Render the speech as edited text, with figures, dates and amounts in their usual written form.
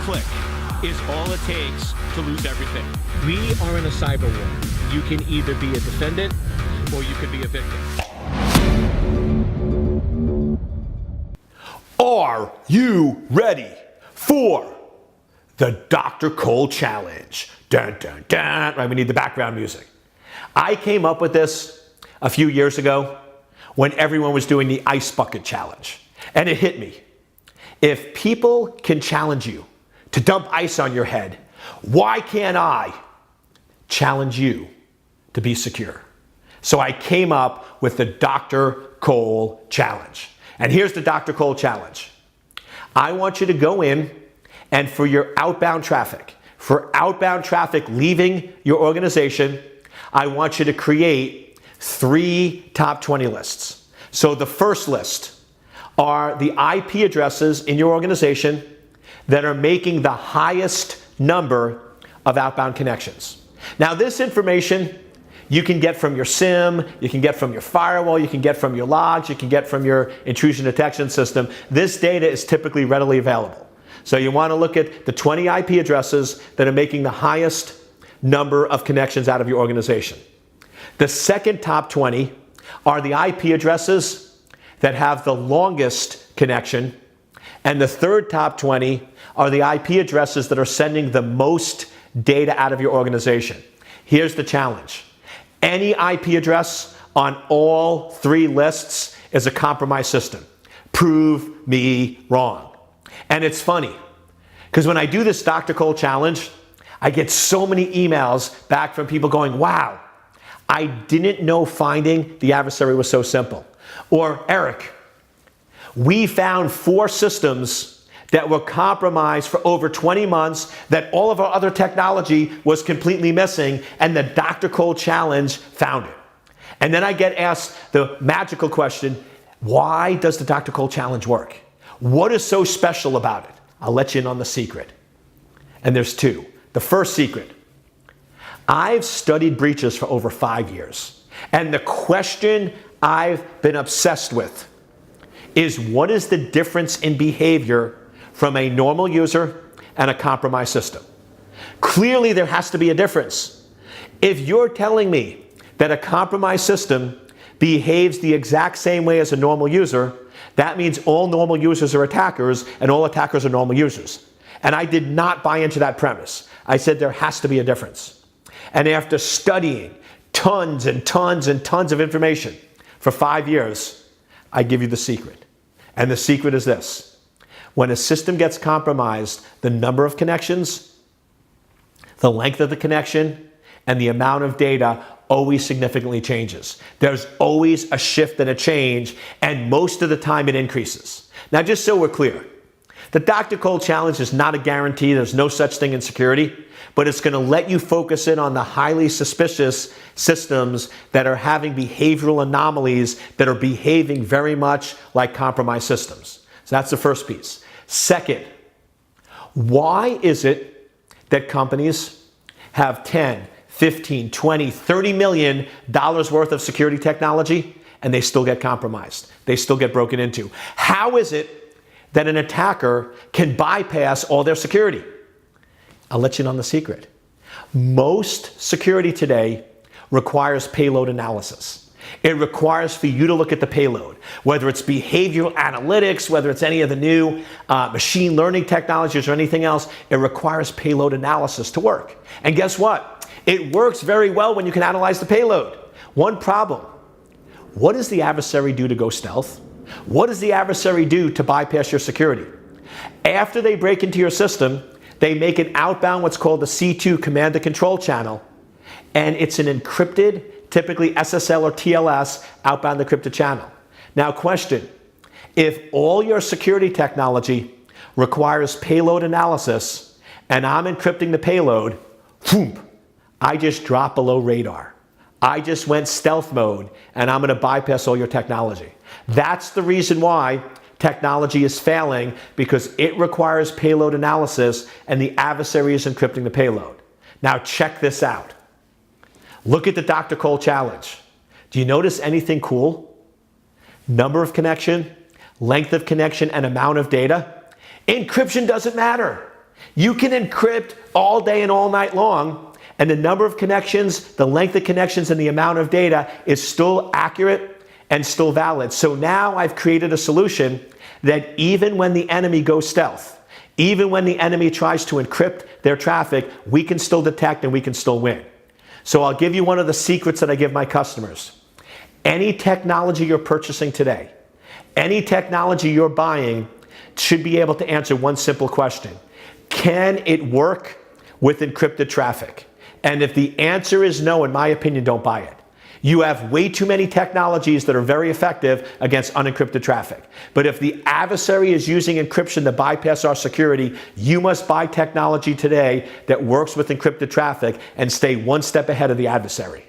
click is all it takes to lose everything. We are in a cyber war. You can either be a defendant or you can be a victim. Are you ready for the Dr. Cole Challenge? Dun, dun, dun. Right, we need the background music. I came up with this a few years ago when everyone was doing the ice bucket challenge. And it hit me. If people can challenge you to dump ice on your head, why can't I challenge you to be secure? So I came up with the Dr. Cole Challenge. And here's the Dr. Cole Challenge. I want you to go in and for your outbound traffic leaving your organization, I want you to create 3 top 20 lists. So the first list are the IP addresses in your organization that are making the highest number of outbound connections. Now this information you can get from your SIM, you can get from your firewall, you can get from your logs, you can get from your intrusion detection system. This data is typically readily available. So you want to look at the 20 IP addresses that are making the highest number of connections out of your organization. The second top 20 are the IP addresses that have the longest connection. And the third top 20 are the IP addresses that are sending the most data out of your organization. Here's the challenge. Any IP address on all 3 lists is a compromised system. Prove me wrong. And it's funny, because when I do this Dr. Cole Challenge, I get so many emails back from people going, wow, I didn't know finding the adversary was so simple. Or, Eric, we found 4 systems that were compromised for over 20 months, that all of our other technology was completely missing, and the Dr. Cole Challenge found it. And then I get asked the magical question, why does the Dr. Cole Challenge work? What is so special about it? I'll let you in on the secret. And there's 2. The first secret, I've studied breaches for over 5 years. And the question I've been obsessed with is, what is the difference in behavior from a normal user and a compromised system? Clearly there has to be a difference. If you're telling me that a compromised system behaves the exact same way as a normal user, that means all normal users are attackers and all attackers are normal users. And I did not buy into that premise. I said there has to be a difference. And after studying tons and tons and tons of information for 5 years, I give you the secret. And the secret is this. When a system gets compromised, the number of connections, the length of the connection, and the amount of data always significantly changes. There's always a shift and a change, and most of the time it increases. Now, just so we're clear, the Dr. Cole Challenge is not a guarantee. There's no such thing in security, but it's going to let you focus in on the highly suspicious systems that are having behavioral anomalies that are behaving very much like compromised systems. So that's the first piece. Second, why is it that companies have 10, 15, 20, $30 million worth of security technology and they still get compromised? They still get broken into. How is it that an attacker can bypass all their security? I'll let you in on the secret. Most security today requires payload analysis. It requires for you to look at the payload, whether it's behavioral analytics, whether it's any of the new machine learning technologies or anything else. It requires payload analysis to work. And guess what? It works very well when you can analyze the payload. One problem. What does the adversary do to go stealth? What does the adversary do to bypass your security? After they break into your system, they make an outbound, what's called the C2 command and control channel. And it's an encrypted, typically SSL or TLS, outbound encrypted channel. Now question, if all your security technology requires payload analysis and I'm encrypting the payload, whoop, I just dropped below radar. I just went stealth mode and I'm going to bypass all your technology. That's the reason why technology is failing, because it requires payload analysis and the adversary is encrypting the payload. Now check this out. Look at the Dr. Cole Challenge. Do you notice anything cool? Number of connection, length of connection, and amount of data. Encryption doesn't matter. You can encrypt all day and all night long, and the number of connections, the length of connections, and the amount of data is still accurate and still valid. So now I've created a solution that even when the enemy goes stealth, even when the enemy tries to encrypt their traffic, we can still detect and we can still win. So I'll give you one of the secrets that I give my customers. Any technology you're purchasing today, any technology you're buying should be able to answer one simple question. Can it work with encrypted traffic? And if the answer is no, in my opinion, don't buy it. You have way too many technologies that are very effective against unencrypted traffic. But if the adversary is using encryption to bypass our security, you must buy technology today that works with encrypted traffic and stay one step ahead of the adversary.